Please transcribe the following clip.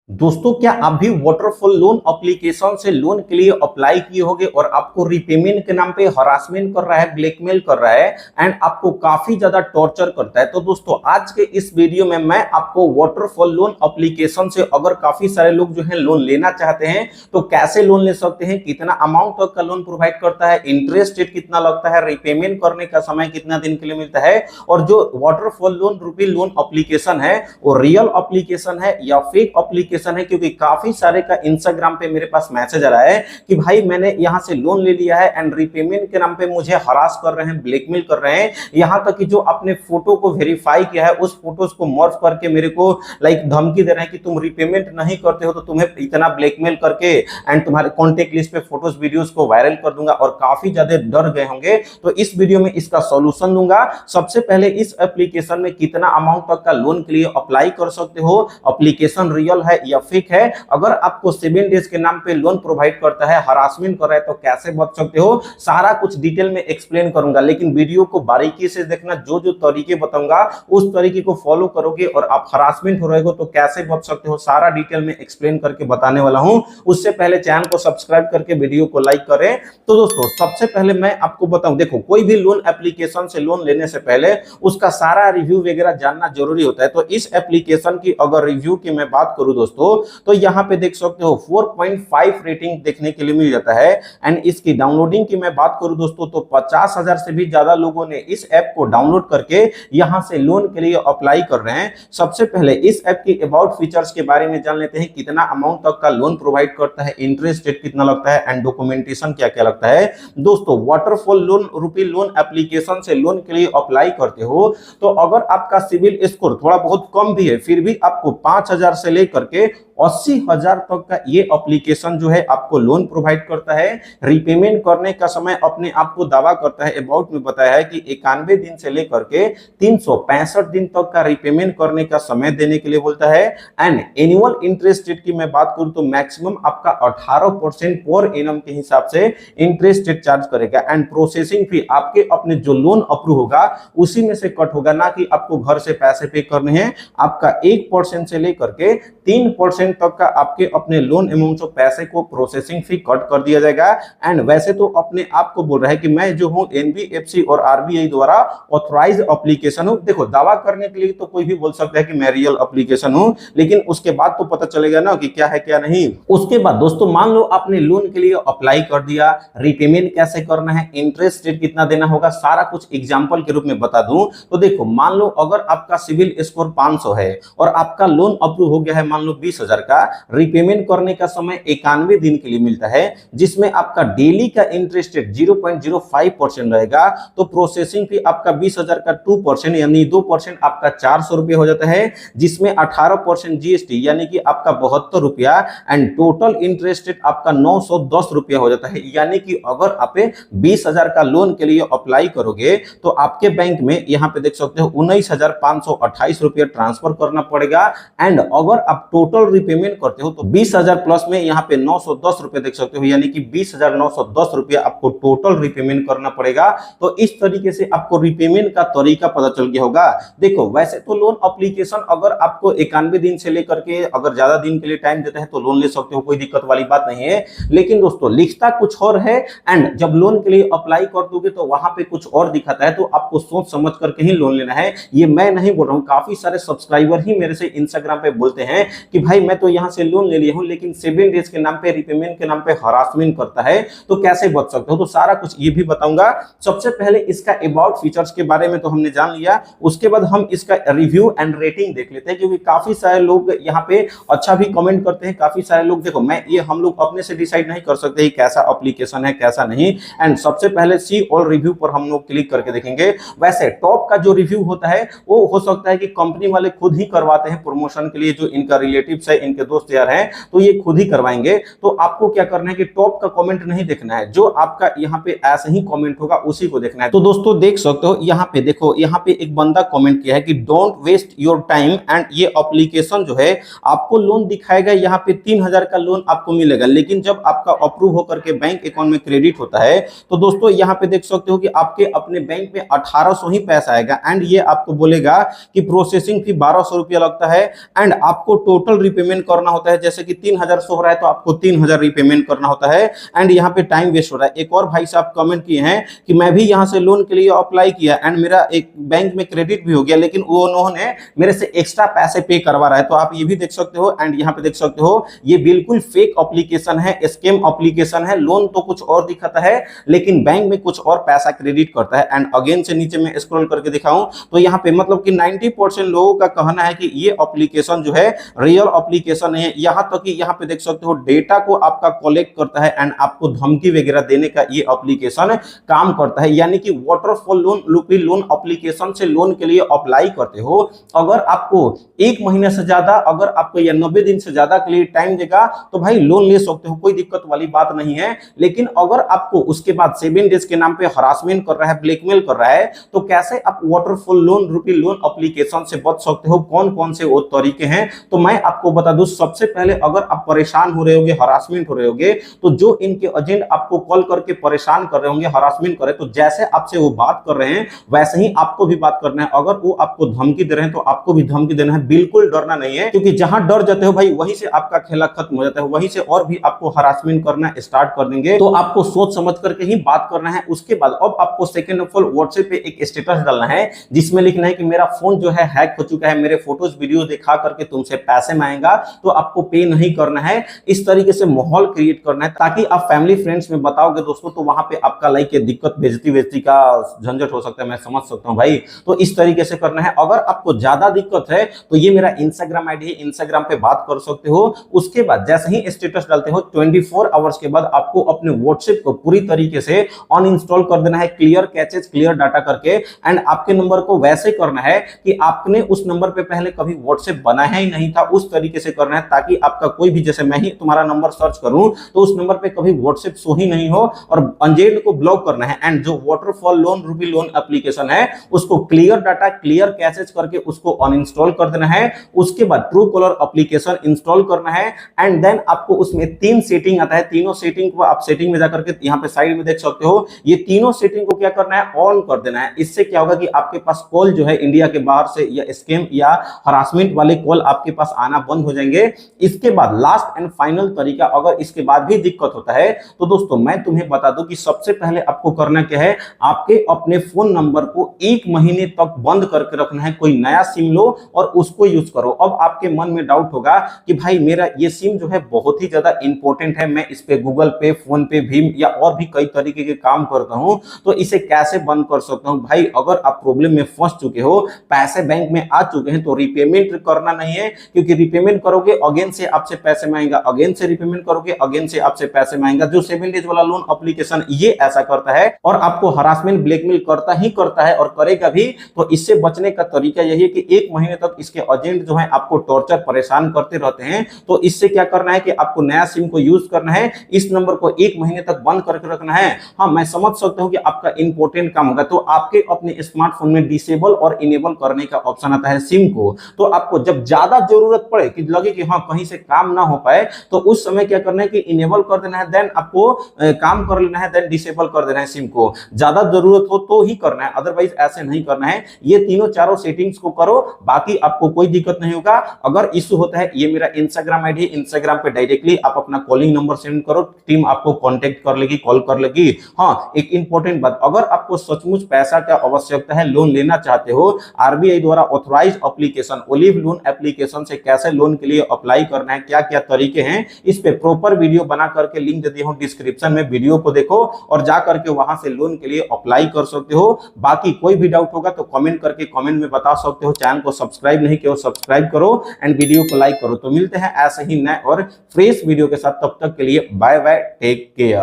दोस्तों, क्या आप भी वाटरफॉल लोन एप्लीकेशन से लोन के लिए अप्लाई किए होंगे और आपको रीपेमेंट के नाम पे हरासमेंट कर रहा है, ब्लैकमेल कर रहा है एंड आपको काफी ज्यादा टॉर्चर करता है। तो दोस्तों, आज के इस वीडियो में मैं आपको वाटरफॉल लोन एप्लीकेशन से अगर काफी सारे लोग जो है लोन लेना चाहते हैं तो कैसे लोन ले सकते हैं, कितना अमाउंट तक का लोन प्रोवाइड करता है, इंटरेस्ट रेट कितना लगता है, रीपेमेंट करने का समय कितना दिन के लिए मिलता है, और जो वाटरफॉल लोन रूपी लोन एप्लीकेशन है वो रियल एप्लीकेशन है या फेक एप्लीकेशन है। क्योंकि काफी सारे का इंस्टाग्राम पे मेरे पास मैसेज आ रहा है कि भाई मैंने यहां से लोन ले लिया है एंड रीपेमेंट के नाम पे मुझे हरास कर रहे हैं, ब्लैकमेल कर रहे हैं। यहां तक कि जो अपने फोटो को वेरीफाई किया है उस फोटोज को मर्ज करके मेरे को धमकी दे रहे हैं कि तुम रीपेमेंट नहीं करते हो तो तुम्हें इतना ब्लैकमेल करके एंड तुम्हारे कॉन्टेक्ट लिस्ट पे फोटोज वीडियोस को वायरल कर दूंगा। और काफी ज्यादा डर गए होंगे, तो इस वीडियो में इसका सॉल्यूशन दूंगा। सबसे पहले इस एप्लीकेशन में कितना अमाउंट तक का लोन के लिए अप्लाई कर सकते हो, एप्लीकेशन रियल है या फेक है, अगर आपको 7 डेज के नाम पे लोन प्रोवाइड करता है, हरासमेंट कर रहा है तो कैसे बच सकते हो, सारा कुछ डिटेल में एक्सप्लेन करूंगा। लेकिन वीडियो को बारीकी से देखना, जो जो तरीके बताऊंगा उस तरीके को फॉलो करोगे और आप हरासमेंट हो रहे हो तो कैसे बच सकते हो, सारा डिटेल में एक्सप्लेन करके बताने वाला हूं। उससे पहले चैनल को सब्सक्राइब करके वीडियो को लाइक करें। तो दोस्तों, सबसे पहले मैं आपको बताऊं, देखो कोई भी लोन एप्लीकेशन से लोन लेने से पहले उसका सारा रिव्यू वगैरह जानना जरूरी होता है। तो इस एप्लीकेशन की अगर रिव्यू की मैं बात करूं दोस्तों, तो यहां पे देख सकते हो 4.5 रेटिंग देखने के लिए मिल जाता है। एंड इसकी डाउनलोडिंग की मैं बात करूं दोस्तों, तो 50,000 से भी ज्यादा लोगों ने इस ऐप को डाउनलोड करके यहां से लोन के लिए अप्लाई कर रहे हैं। सबसे पहले इस ऐप की अबाउट फीचर्स के बारे में जान लेते हैं, कितना अमाउंट तक का लोन प्रोवाइड करता है, इंटरेस्ट रेट कितना लगता है एंड डॉक्यूमेंटेशन क्या क्या लगता है। दोस्तों, वाटरफॉल लोन रूपी लोन एप्लीकेशन से लोन के लिए अप्लाई करते हो तो अगर आपका सिविल स्कोर थोड़ा बहुत कम भी है, फिर भी आपको 5,000 से लेकर के 80,000 तक का ये एप्लीकेशन जो है आपको लोन प्रोवाइड करता है। रीपेमेंट करने का समय अपने आप को दावा करता है, अबाउट में बताया है कि 91 दिन से लेकर के 365 दिन तक का रीपेमेंट करने का समय देने के लिए बोलता है। एंड एनुअल इंटरेस्ट रेट की मैं बात करूं तो मैक्सिमम आपका 18% पर एनम के हिसाब से इंटरेस्ट रेट चार्ज करेगा। एंड प्रोसेसिंग फी आपके अपने जो लोन अप्रूव होगा उसी में से कट होगा, ना कि आपको घर से पैसे पे करने हैं। आपका 1% से लेकर के 3% तक का आपके अपने लोन अमाउंट ऑफ पैसे को प्रोसेसिंग फी कट कर दिया जाएगा। एंड वैसे तो अपने आप को बोल रहा है कि मैं जो हूं एनबीएफसी और आरबीआई द्वारा ऑथराइज्ड एप्लीकेशन हूं। देखो, दावा करने के लिए तो कोई भी बोल सकता है कि मैं रियल एप्लीकेशन हूं, लेकिन उसके बाद तो पता चलेगा ना कि क्या है क्या नहीं। उसके बाद दोस्तों, मान लो आपने लोन के लिए अप्लाई कर दिया, रीपेमेंट कैसे करना है, इंटरेस्ट रेट कितना देना होगा, सारा कुछ एग्जांपल के रूप में बता दूं। तो देखो, मान लो अगर आपका सिविल स्कोर 500 है और आपका लोन अप्रूव हो गया है मान लो 20,000 का, रीपेमेंट करने का समय 91 दिन के लिए मिलता है, जिसमें आपका डेली का इंटरेस्ट रेट 0.05% रहेगा। तो प्रोसेसिंग फी आपका 20,000 का 2% यानी 2% आपका 400 रुपये हो जाता है, जिसमें 18% जीएसटी यानी कि आपका 72 रुपया। एंड टोटल इंटरेस्ट रेट आपका 910 रुपया हो जाता है। यानी कि अगर आप 20,000 का लोन के लिए अप्लाई करोगे तो आपके बैंक में यहाँ पे देख सकते हो 19,528 रुपया ट्रांसफर करना पड़ेगा। एंड अगर आप टोटल रीपेमेंट करते हो तो 20,000 प्लस में यहाँ पे 910 रुपए देख सकते हो, यानी कि 20,910 रुपया आपको टोटल रीपेमेंट करना पड़ेगा। तो इस तरीके से आपको रीपेमेंट का तरीका पता चल गया होगा। देखो, वैसे तो लोन एप्लीकेशन अगर आपको 91 दिन से लेकर के अगर ज्यादा दिन के लिए टाइम देता है तो लोन ले सकते हो, कोई दिक्कत वाली बात नहीं है। लेकिन दोस्तों, लिखता कुछ और है एंड जब लोन के लिए अप्लाई कर दोगे तो वहां पे कुछ और दिखाता है। तो आपको सोच समझ करके ही लोन लेना है। ये मैं नहीं बोल रहा हूँ, काफी सारे सब्सक्राइबर ही मेरे से इंस्टाग्राम पे बोलते हैं कि भाई मैं तो यहां से लोन ले लिया हूं, लेकिन 7 डेज के नाम पे, रीपेमेंट के नाम पे हरासमेंट करता है, तो कैसे बच सकते हो। तो सारा कुछ ये भी बताऊंगा। सबसे पहले इसका अबाउट फीचर्स के बारे में तो हमने जान लिया, उसके बाद हम इसका रिव्यू एंड रेटिंग देख लेते हैं। क्योंकि काफी सारे लोग यहाँ पे अच्छा भी कमेंट करते हैं। काफी सारे लोग, देखो मैं ये हम लोग अपने से डिसाइड नहीं कर सकते कैसा एप्लीकेशन है कैसा नहीं। एंड सबसे पहले सी ऑल रिव्यू पर हम लोग क्लिक करके देखेंगे। वैसे टॉप का जो रिव्यू होता है वो हो सकता है कि कंपनी वाले खुद ही करवाते हैं प्रमोशन के लिए, जो इनका रिलेटिव्स है, इनके दोस्त यार हैं, तो ये खुद ही करवाएंगे। तो आपको क्या करना है कि टॉप का कमेंट नहीं देखना है, जो आपका यहाँ पे ऐसे ही कमेंट होगा उसी को देखना है। तो दोस्तों देख सकते हो यहाँ पे, देखो यहाँ पे एक बंदा कमेंट किया है कि don't waste your time. And ये एप्लीकेशन जो है आपको लोन दिखाएगा, यहाँ पे 3,000 का लोन आपको मिलेगा, लेकिन जब आपका अप्रूव होकर के बैंक अकाउंट में क्रेडिट होता है तो दोस्तों यहाँ पे देख सकते हो कि आपके अपने बैंक में 1800 ही पैसा आएगा। एंड ये आपको बोलेगा कि प्रोसेसिंग फी 1200 रुपया लगता है। एंड आपको टोटल टोटल रिपेमेंट करना होता है, जैसे कि 3000 शो हो रहा है तो आपको 3000 रिपेमेंट करना होता है। एंड यहाँ पे टाइम वेस्ट हो रहा है। एक और भाई साहब कमेंट किए हैं कि मैं भी यहाँ से लोन के लिए अप्लाई किया एंड मेरा एक बैंक में क्रेडिट भी हो गया, लेकिन वो उन्होंने मेरे से एक्स्ट्रा पैसे पे करवा रहा है। तो आप ये भी देख सकते हो एंड यहाँ पे देख सकते हो ये बिल्कुल फेक एप्लीकेशन है, स्कैम एप्लीकेशन है। लोन तो कुछ और दिखाता है लेकिन बैंक में कुछ और पैसा क्रेडिट करता है। एंड अगेन से नीचे में स्क्रॉल करके दिखाऊं तो यहाँ पे मतलब कि 90% लोगों का कहना है कि ये एप्लीकेशन जो है रियल एप्लीकेशन है। यहाँ तक कि यहाँ पे देख सकते हो डेटा को आपका कलेक्ट करता है एंड आपको धमकी वगैरह देने का ये एप्लीकेशन काम करता है। यानी कि वाटरफॉल लोन लोन एप्लीकेशन से लोन के लिए अप्लाई करते हो, अगर आपको 1 महीने से ज्यादा, अगर आपको या 90 दिन से ज्यादा के लिए टाइम देगा तो भाई लोन ले सकते हो, कोई दिक्कत वाली बात नहीं है। लेकिन अगर आपको उसके बाद 7 डेज के नाम पे हरासमेंट कर रहा है, ब्लैकमेल कर रहा है, तो कैसे आप वाटरफॉल लोन एप्लीकेशन से बच सकते हो? कौन कौन से वो तरीके हैं तो मैं आपको बता दूं। सबसे पहले अगर आप परेशान हो रहे होगे, हरासमेंट हो रहे होगे, तो जो इनके एजेंट आपको कॉल करके परेशान कर रहे होंगे, हरासमेंट कर रहे, तो जैसे आपसे वो बात कर रहे हैं वैसे ही आपको भी बात करना है। अगर वो आपको धमकी दे रहे हैं तो आपको भी धमकी देना है। बिल्कुल डरना नहीं है, क्योंकि जहां डर जाते हो भाई वहीं से आपका खेला खत्म हो जाता है, वहीं से और भी आपको हरासमेंट करना स्टार्ट कर देंगे। तो आपको सोच समझ करके ही बात करना है। उसके बाद अब आपको सेकंड ऑफ ऑल व्हाट्सएप पे एक स्टेटस डालना है जिसमें लिखना है कि मेरा फोन जो है हैक हो चुका है, मेरे फोटोज वीडियो दिखा करके तुमसे पैसे मांगेगा तो आपको पे नहीं करना है। इस तरीके से माहौल क्रिएट करना है ताकि आप फैमिली फ्रेंड्स में बताओगे दोस्तों तो वहां पे आपका लाइक दिक्कत बेइज्जती का झंझट हो सकता है, मैं समझ सकता हूं भाई। तो इस तरीके से करना है। अगर आपको ज्यादा दिक्कत है तो ये मेरा इंस्टाग्राम आईडी है, इंस्टाग्राम पे बात कर सकते हो। उसके बाद जैसे ही स्टेटस डालते हो 24 आवर्स के बाद आपको अपने व्हाट्सएप को पूरी तरीके से अनइंस्टॉल कर देना है, क्लियर कैचेज क्लियर डाटा करके। एंड आपके नंबर को वैसे करना है कि आपने उस नंबर पे पहले कभी व्हाट्सएप बनाया ही नहीं था, उस तरीके से करना है ताकि आपका कोई भी, जैसे मैं ही तुम्हारा नंबर सर्च करूं तो उस नंबर पे कभी व्हाट्सएप शो ही नहीं हो, और एजेंट को ब्लॉक करना है। एंड जो वाटरफॉल लोन एप्लीकेशन है उसको क्लियर डाटा क्लियर कैचेज करके उसको अनइंस्टॉल कर देना है। उसके बाद ट्रू कॉलर एप्लीकेशन इंस्टॉल करना है। एंड देन आपको उसमें 3 सेटिंग आता है, तीनों सेटिंग को आप सेटिंग में जाकर के यहाँ पे साइड में देख सकते हो, ये तीनों सेटिंग को क्या करना है, ऑन कर देना है। इससे क्या होगा कि आपके पास कॉल जो है इंडिया के बाहर से या स्कैम या हरासमेंट वाले कॉल आपके पास आना बंद हो जाएंगे। इसके बाद लास्ट एंड फाइनल तरीका, अगर इसके बाद भी दिक्कत होता है तो दोस्तों मैं तुम्हें बता दूं कि सबसे पहले आपको करना क्या है, आपके अपने फोन नंबर को 1 महीने तक बंद करके रखना है। कोई नया सिम लो और उसको यूज करो। अब आपके मन में डाउट होगा कि भाई मेरा ये सिम जो है बहुत ही ज्यादा इंपॉर्टेंट है, मैं इस पे गूगल पे, फोन पे, भीम या और भी कई तरीके के काम करता हूं, तो इसे कैसे बंद कर सकता हूं? भाई अगर आप प्रॉब्लम में फंस चुके हो, पैसे बैंक में आ चुके हैं, तो रिपेमेंट करना नहीं है, क्योंकि रिपेमेंट करोगे अगेन से आपसे पैसे मांगेगा, अगेन से रिपेमेंट करोगे अगेन से आपसे पैसे मांगेगा। जो 7 डेज वाला लोन एप्लीकेशन ये ऐसा करता है और आपको हरासमेंट ब्लैकमेल करता ही करता है और करेगा भी। तो इससे बचने का तरीका यही है कि 1 महीने तक इसके एजेंट जो है आपको टॉर्चर परेशान करते रहते हैं। तो इससे क्या करना है कि आपको नया सिम को यूज करना है, इस नंबर को 1 महीने तक बंद करके रखना है। हाँ, मैं समझ सकता हूं कि आपका इंपॉर्टेंट काम होगा, तो आपके अपने स्मार्टफोन में डिसेबल और इनेबल करने का ऑप्शन आता है सिम को। तो आपको जब ज्यादा जरूरत पड़े कि लगे कि हाँ कहीं से काम ना हो पाए, तो उस समय क्या करना है कि इनेबल कर देना है, देन आपको काम कर लेना है, देन डिसेबल कर देना है सिम को। ज्यादा जरूरत हो तो ही करना है, अदरवाइज ऐसे नहीं करना है। ये तीनों चारों सेटिंग्स को करो, बाकी आपको कोई दिक्कत नहीं होगा। अगर इश्यू होता है, ये मेरा इंस्टाग्राम आईडी है, इंस्टाग्राम पे डायरेक्टली आप अपना कॉलिंग नंबर सेंड करो, टीम आपको कांटेक्ट कर लेगी, कॉल कर लेगी। हाँ, एक इंपॉर्टेंट बात, अगर आपको सचमुच पैसा का आवश्यकता है, लोन लेना चाहते हो, आरबीआई द्वारा authorised application olive loan application से कैसे लोन के लिए अप्लाई करना है, क्या क्या तरीके हैं, इस पे प्रॉपर वीडियो बना करके लिंक दे दिया हूं डिस्क्रिप्शन में, वीडियो को देखो और जा करके वहां से लोन के लिए अप्लाई कर सकते हो। बाकी कोई भी डाउट होगा तो कमेंट करके कमेंट में बता सकते हो। चैनल को सब्सक्राइब नहीं किया हो, सब्सक्राइब करो एंड वीडियो को लाइक करो। तो मिलते हैं ऐसे ही नए और फ्रेश वीडियो के साथ, तब तक के लिए बाय बाय, टेक केयर।